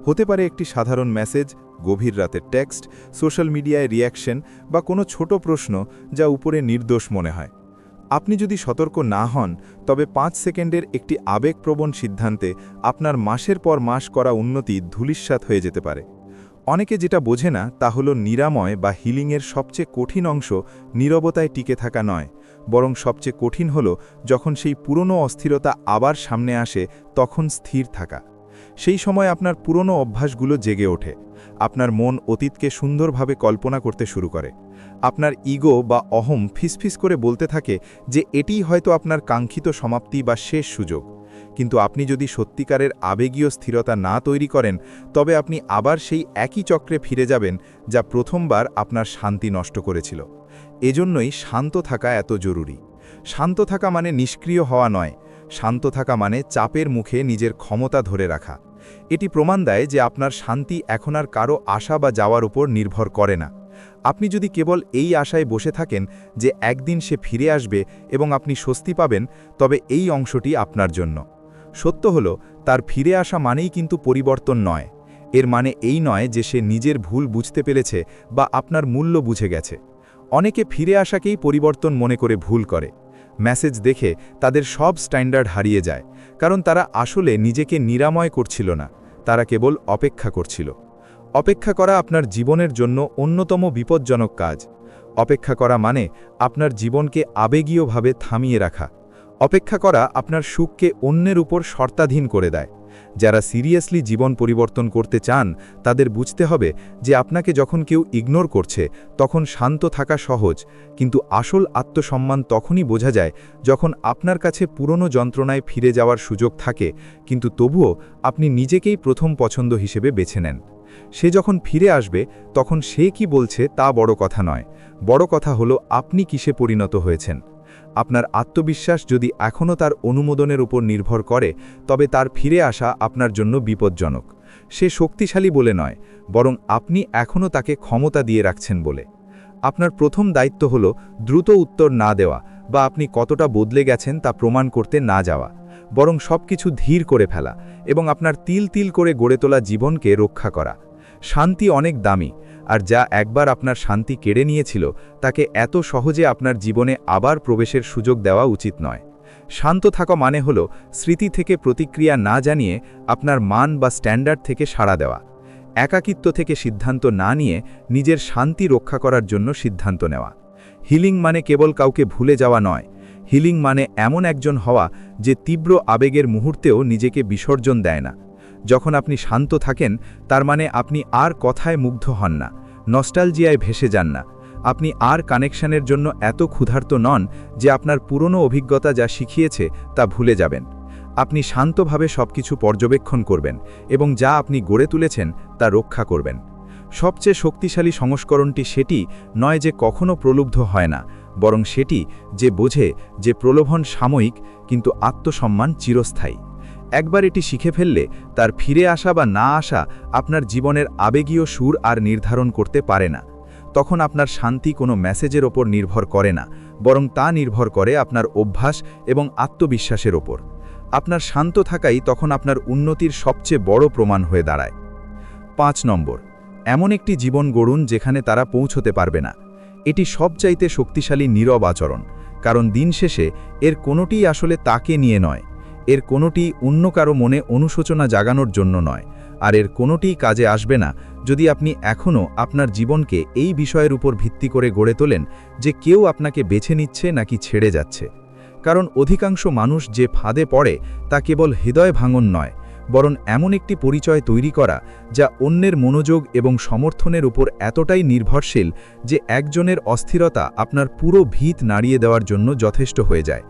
হতে পারে একটি সাধারণ মেসেজ, গভীর রাতের টেক্সট, সোশ্যাল মিডিয়ায় রিঅ্যাকশন বা কোনো ছোট প্রশ্ন যা উপরে নির্দোষ মনে হয়। আপনি যদি সতর্ক না হন, তবে 5 সেকেন্ডের একটি আবেগপ্রবণ সিদ্ধান্তে আপনার মাসের পর মাস করা উন্নতি ধূলিসাৎ হয়ে যেতে পারে। অনেকে যেটা বোঝে না তা হলো নিরাময় বা হিলিংয়ের সবচেয়ে কঠিন অংশ নীরবতায় টিকে থাকা নয়, বরং সবচেয়ে কঠিন হল যখন সেই পুরনো অস্থিরতা আবার সামনে আসে তখন স্থির থাকা। সেই সময় আপনার পুরনো অভ্যাসগুলো জেগে ওঠে। আপনার মন অতীতকে সুন্দরভাবে কল্পনা করতে শুরু করে। আপনার ইগো বা অহম ফিসফিস করে বলতে থাকে যে এটিই হয়তো আপনার কাঙ্ক্ষিত সমাপ্তি বা শেষ সুযোগ। কিন্তু আপনি যদি সত্যিকারের আবেগীয় স্থিরতা না তৈরি করেন, তবে আপনি আবার সেই একই চক্রে ফিরে যাবেন যা প্রথমবার আপনার শান্তি নষ্ট করেছিল। এজন্যই শান্ত থাকা এত জরুরি। শান্ত থাকা মানে নিষ্ক্রিয় হওয়া নয়, শান্ত থাকা মানে চাপের মুখে নিজের ক্ষমতা ধরে রাখা। এটি প্রমাণ দেয় যে আপনার শান্তি এখন আর কারো আশা বা যাওয়ার উপর নির্ভর করে না। আপনি যদি কেবল এই আশায় বসে থাকেন যে একদিন সে ফিরে আসবে এবং আপনি স্বস্তি পাবেন, তবে এই অংশটি আপনার জন্য। সত্য হল, তার ফিরে আসা মানেই কিন্তু পরিবর্তন নয়। এর মানে এই নয় যে সে নিজের ভুল বুঝতে পেরেছে বা আপনার মূল্য বুঝে গেছে। অনেকে ফিরে আসাকেই পরিবর্তন মনে করে ভুল করে। মেসেজ দেখে তাদের সব স্ট্যান্ডার্ড হারিয়ে যায়, কারণ তারা আসলে নিজেকে নিরাময় করছিল না, তারা কেবল অপেক্ষা করছিল। অপেক্ষা করা আপনার জীবনের জন্য অন্যতম বিপজ্জনক কাজ। অপেক্ষা করা মানে আপনার জীবনকে আবেগীয়ভাবে থামিয়ে রাখা। অপেক্ষা করা আপনার সুখকে অন্যের উপর শর্তাধীন করে দেয়। যারা সিরিয়াসলি জীবন পরিবর্তন করতে চান, তাদের বুঝতে হবে যে আপনাকে যখন কেউ ইগনোর করছে তখন শান্ত থাকা সহজ, কিন্তু আসল আত্মসম্মান তখনই বোঝা যায় যখন আপনার কাছে পুরনো যন্ত্রণায় ফিরে যাওয়ার সুযোগ থাকে, কিন্তু তবুও আপনি নিজেকেই প্রথম পছন্দ হিসেবে বেছে নেন। সে যখন ফিরে আসবে তখন সে কি বলছে তা বড় কথা নয়, বড় কথা হলো আপনি কিসে পরিণত হয়েছেন। আপনার আত্মবিশ্বাস যদি এখনও তার অনুমোদনের উপর নির্ভর করে, তবে তার ফিরে আসা আপনার জন্য বিপজ্জনক। সে শক্তিশালী বলে নয়, বরং আপনি এখনও তাকে ক্ষমতা দিয়ে রাখছেন বলে। আপনার প্রথম দায়িত্ব হল দ্রুত উত্তর না দেওয়া বা আপনি কতটা বদলে গেছেন তা প্রমাণ করতে না যাওয়া, বরং সবকিছু ধীর করে ফেলা এবং আপনার তিল তিল করে গড়ে তোলা জীবনকে রক্ষা করা। শান্তি অনেক দামি, আর যা একবার আপনার শান্তি কেড়ে নিয়েছিল তাকে এত সহজে আপনার জীবনে আবার প্রবেশের সুযোগ দেওয়া উচিত নয়। শান্ত থাকা মানে হল স্মৃতি থেকে প্রতিক্রিয়া না জানিয়ে আপনার মান বা স্ট্যান্ডার্ড থেকে সাড়া দেওয়া। একাকিত্ব থেকে সিদ্ধান্ত না নিয়ে নিজের শান্তি রক্ষা করার জন্য সিদ্ধান্ত নেওয়া। হিলিং মানে কেবল কাউকে ভুলে যাওয়া নয়, হিলিং মানে এমন একজন হওয়া যে তীব্র আবেগের মুহূর্তেও নিজেকে বিসর্জন দেয় না। যখন আপনি শান্ত থাকেন, তার মানে আপনি আর কথায় মুগ্ধ হন না, নস্টালজিয়ায় ভেসে যান না। আপনি আর কানেকশনের জন্য এত ক্ষুধার্ত নন যে আপনার পুরনো অভিজ্ঞতা যা শিখিয়েছে তা ভুলে যাবেন। আপনি শান্তভাবে সবকিছু পর্যবেক্ষণ করবেন এবং যা আপনি গড়ে তুলেছেন তা রক্ষা করবেন। সবচেয়ে শক্তিশালী সংস্করণটি সেটি নয় যে কখনো প্রলুব্ধ হয় না, বরং সেটি যে বোঝে যে প্রলোভন সাময়িক কিন্তু আত্মসম্মান চিরস্থায়ী। একবার এটি শিখে ফেললে তার ফিরে আসা বা না আসা আপনার জীবনের আবেগীয় সুর আর নির্ধারণ করতে পারে না। তখন আপনার শান্তি কোনো মেসেজের ওপর নির্ভর করে না, বরং তা নির্ভর করে আপনার অভ্যাস এবং আত্মবিশ্বাসের ওপর। আপনার শান্ত থাকাই তখন আপনার উন্নতির সবচেয়ে বড় প্রমাণ হয়ে দাঁড়ায়। 5 নম্বর, এমন একটি জীবন গড়ুন যেখানে তারা পৌঁছতে পারবে না। এটি সবচাইতে শক্তিশালী নীরব আচরণ, কারণ দিন শেষে এর কোনোটিই আসলে তাকে নিয়ে নয়, এর কোনোটি অন্য কারো মনে অনুশোচনা জাগানোর জন্য নয়, আর এর কোনোটিই কাজে আসবে না যদি আপনি এখনও আপনার জীবনকে এই বিষয়ের উপর ভিত্তি করে গড়ে তোলেন যে কেউ আপনাকে বেছে নিচ্ছে নাকি ছেড়ে যাচ্ছে। কারণ অধিকাংশ মানুষ যে ফাঁদে পড়ে তা কেবল হৃদয় ভাঙন নয়, বরং এমন একটি পরিচয় তৈরি করা যা অন্যের মনোযোগ এবং সমর্থনের উপর এতটাই নির্ভরশীল যে একজনের অস্থিরতা আপনার পুরো ভিত নাড়িয়ে দেওয়ার জন্য যথেষ্ট হয়ে যায়।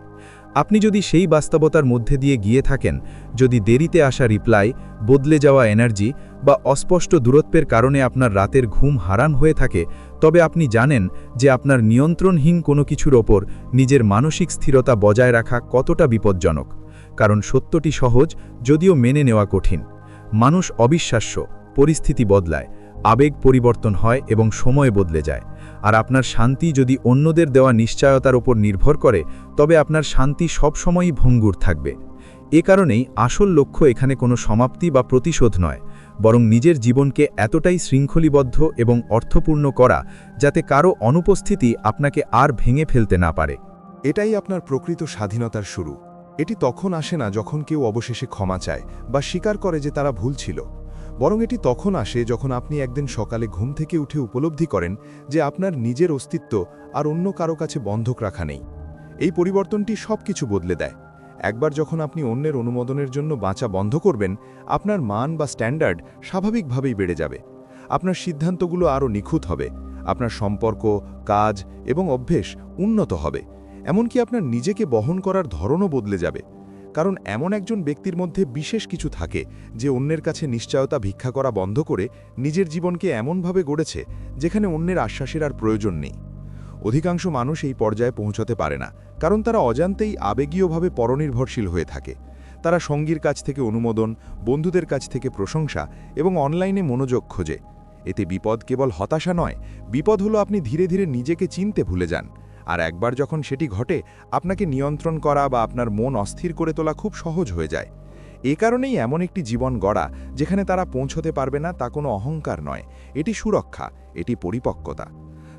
আপনি যদি সেই বাস্তবতার মধ্যে দিয়ে গিয়ে থাকেন, যদি দেরিতে আসা রিপ্লাই, বদলে যাওয়া এনার্জি বা অস্পষ্ট দূরত্বের কারণে আপনার রাতের ঘুম হারাম হয়ে থাকে, তবে আপনি জানেন যে আপনার নিয়ন্ত্রণহীন কোনো কিছুর ওপর নিজের মানসিক স্থিরতা বজায় রাখা কতটা বিপজ্জনক। কারণ সত্যটি সহজ, যদিও মেনে নেওয়া কঠিন। মানুষ অবিশ্বাস্য, পরিস্থিতি বদলায়, আবেগ পরিবর্তন হয় এবং সময় বদলে যায়। আর আপনার শান্তি যদি অন্যদের দেওয়া নিশ্চয়তার উপর নির্ভর করে, তবে আপনার শান্তি সবসময়ই ভঙ্গুর থাকবে। এ কারণেই আসল লক্ষ্য এখানে কোনো সমাপ্তি বা প্রতিশোধ নয়, বরং নিজের জীবনকে এতটাই শৃঙ্খলিবদ্ধ এবং অর্থপূর্ণ করা যাতে কারো অনুপস্থিতি আপনাকে আর ভেঙে ফেলতে না পারে। এটাই আপনার প্রকৃত স্বাধীনতার শুরু। এটি তখন আসে না যখন কেউ অবশেষে ক্ষমা চায় বা স্বীকার করে যে তারা ভুল ছিল, বরং এটি তখন আসে যখন আপনি একদিন সকালে ঘুম থেকে উঠে উপলব্ধি করেন যে আপনার নিজের অস্তিত্ব আর অন্য কারো কাছে বন্ধক রাখা নেই। এই পরিবর্তনটি সবকিছু বদলে দেয়। একবার যখন আপনি অন্যের অনুমোদনের জন্য বাঁচা বন্ধ করবেন, আপনার মান বা স্ট্যান্ডার্ড স্বাভাবিকভাবেই বেড়ে যাবে। আপনার সিদ্ধান্তগুলো আরও নিখুঁত হবে, আপনার সম্পর্ক, কাজ এবং অভ্যেস উন্নত হবে। এমনকি আপনার নিজেকে বহন করার ধরনও বদলে যাবে। কারণ এমন একজন ব্যক্তির মধ্যে বিশেষ কিছু থাকে যে অন্যের কাছে নিশ্চয়তা ভিক্ষা করা বন্ধ করে নিজের জীবনকে এমনভাবে গড়েছে যেখানে অন্যের আশ্বাসের আর প্রয়োজন নেই। অধিকাংশ মানুষ এই পর্যায়ে পৌঁছতে পারে না, কারণ তারা অজান্তেই আবেগীয়ভাবে পরনির্ভরশীল হয়ে থাকে। তারা সঙ্গীর কাছ থেকে অনুমোদন, বন্ধুদের কাছ থেকে প্রশংসা এবং অনলাইনে মনোযোগ খোঁজে। এতে বিপদ কেবল হতাশা নয়, বিপদ হলো আপনি ধীরে ধীরে নিজেকে চিনতে ভুলে যান। আর একবার যখন সেটি ঘটে, আপনাকে নিয়ন্ত্রণ করা বা আপনার মন অস্থির করে তোলা খুব সহজ হয়ে যায়। এ কারণেই এমন একটি জীবন গড়া যেখানে তারা পৌঁছতে পারবে না তা কোনো অহংকার নয়, এটি সুরক্ষা, এটি পরিপক্কতা।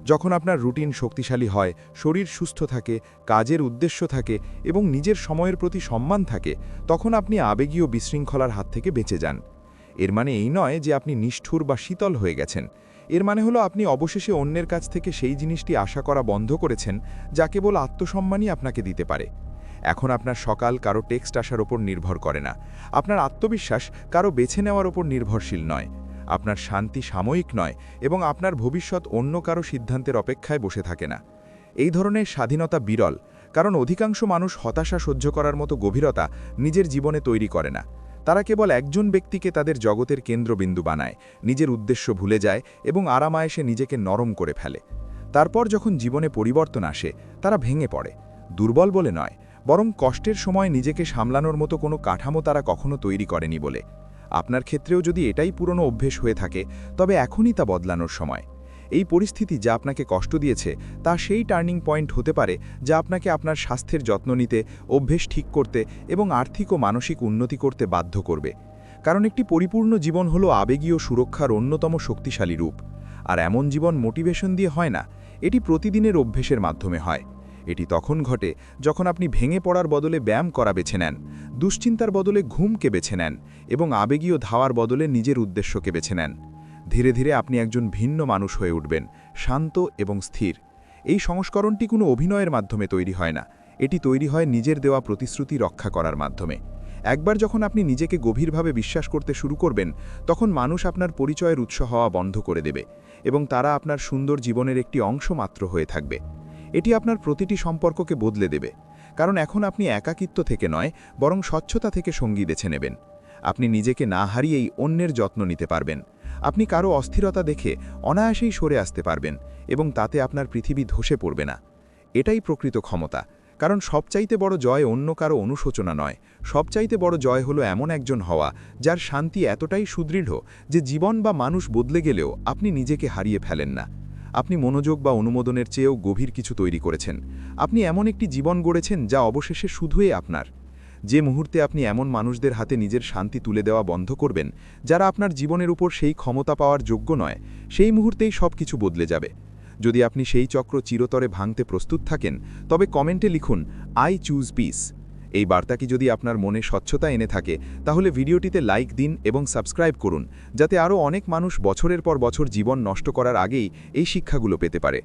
যখন আপনার রুটিন শক্তিশালী হয়, শরীর সুস্থ থাকে, কাজের উদ্দেশ্য থাকে এবং নিজের সময়ের প্রতি সম্মান থাকে, তখন আপনি আবেগীয় বিশৃঙ্খলার হাত থেকে বেঁচে যান। এর মানে এই নয় যে আপনি নিষ্ঠুর বা শীতল হয়ে গেছেন। এর মানে হলো আপনি অবশেষে অন্যের কাছ থেকে সেই জিনিসটি আশা করা বন্ধ করেছেন যা কেবল আত্মসম্মানই আপনাকে দিতে পারে। এখন আপনার সকাল কারো টেক্সট আসার ওপর নির্ভর করে না, আপনার আত্মবিশ্বাস কারো বেছে নেওয়ার ওপর নির্ভরশীল নয়, আপনার শান্তি সাময়িক নয় এবং আপনার ভবিষ্যৎ অন্য কারো সিদ্ধান্তের অপেক্ষায় বসে থাকে না। এই ধরনের স্বাধীনতা বিরল, কারণ অধিকাংশ মানুষ হতাশা সহ্য করার মতো গভীরতা নিজের জীবনে তৈরি করে না। তারা কেবল একজন ব্যক্তিকে তাদের জগতের কেন্দ্রবিন্দু বানায়, নিজের উদ্দেশ্য ভুলে যায় এবং আরামায়েশে নিজেকে নরম করে ফেলে। তারপর যখন জীবনে পরিবর্তন আসে, তারা ভেঙে পড়ে। দুর্বল বলে নয়, বরং কষ্টের সময় নিজেকে সামলানোর মতো কোনো কাঠামো তারা কখনো তৈরি করেনি বলে। আপনার ক্ষেত্রেও যদি এটাই পুরনো অভ্যেস হয়ে থাকে, তবে এখনই তা বদলানোর সময়। এই পরিস্থিতি যা আপনাকে কষ্ট দিয়েছে তা সেই টার্নিং পয়েন্ট হতে পারে যা আপনাকে আপনার স্বাস্থ্যের যত্ন নিতে, অভ্যেস ঠিক করতে এবং আর্থিক ও মানসিক উন্নতি করতে বাধ্য করবে। কারণ একটি পরিপূর্ণ জীবন হলো আবেগীয় সুরক্ষার অন্যতম শক্তিশালী রূপ। আর এমন জীবন মোটিভেশন দিয়ে হয় না, এটি প্রতিদিনের অভ্যেসের মাধ্যমে হয়। এটি তখন ঘটে যখন আপনি ভেঙে পড়ার বদলে ব্যায়াম করা বেছে নেন, দুশ্চিন্তার বদলে ঘুমকে বেছে নেন এবং আবেগীয় ধাওয়ার বদলে নিজের উদ্দেশ্যকে বেছে নেন। ধীরে ধীরে আপনি একজন ভিন্ন মানুষ হয়ে উঠবেন, শান্ত এবং স্থির। এই সংস্করণটি কোনো অভিনয়ের মাধ্যমে তৈরি হয় না, এটি তৈরি হয় নিজের দেওয়া প্রতিশ্রুতি রক্ষা করার মাধ্যমে। একবার যখন আপনি নিজেকে গভীরভাবে বিশ্বাস করতে শুরু করবেন, তখন মানুষ আপনার পরিচয়ের উৎস হওয়া বন্ধ করে দেবে এবং তারা আপনার সুন্দর জীবনের একটি অংশ মাত্র হয়ে থাকবে। এটি আপনার প্রতিটি সম্পর্ককে বদলে দেবে, কারণ এখন আপনি একাকিত্ব থেকে নয়, বরং স্বচ্ছতা থেকে সঙ্গী বেছে নেবেন। আপনি নিজেকে না হারিয়েই অন্যের যত্ন নিতে পারবেন। আপনি কারো অস্থিরতা দেখে অনায়াসেই সরে আসতে পারবেন এবং তাতে আপনার পৃথিবী ধসে পড়বে না। এটাই প্রকৃত ক্ষমতা, কারণ সবচাইতে বড় জয় অন্য কারো অনুশোচনা নয়, সবচাইতে বড় জয় হলো এমন একজন হওয়া যার শান্তি এতটাই সুদৃঢ় যে জীবন বা মানুষ বদলে গেলেও আপনি নিজেকে হারিয়ে ফেলেন না। আপনি মনোযোগ বা অনুমোদনের চেয়েও গভীর কিছু তৈরি করেছেন। আপনি এমন একটি জীবন গড়েছেন যা অবশেষে শুধুই আপনার। যে মুহূর্তে আপনি এমন মানুষদের হাতে নিজের শান্তি তুলে দেওয়া বন্ধ করবেন যারা আপনার জীবনের উপর সেই ক্ষমতা পাওয়ার যোগ্য নয়, সেই মুহূর্তেই সব কিছু বদলে যাবে। যদি আপনি সেই চক্র চিরতরে ভাঙতে প্রস্তুত থাকেন, তবে কমেন্টে লিখুন আই চুজ পিস। এই বার্তাটি যদি আপনার মনে স্বচ্ছতা এনে থাকে, তাহলে ভিডিওটিতে লাইক দিন এবং সাবস্ক্রাইব করুন, যাতে আরও অনেক মানুষ বছরের পর বছর জীবন নষ্ট করার আগেই এই শিক্ষাগুলো পেতে পারে।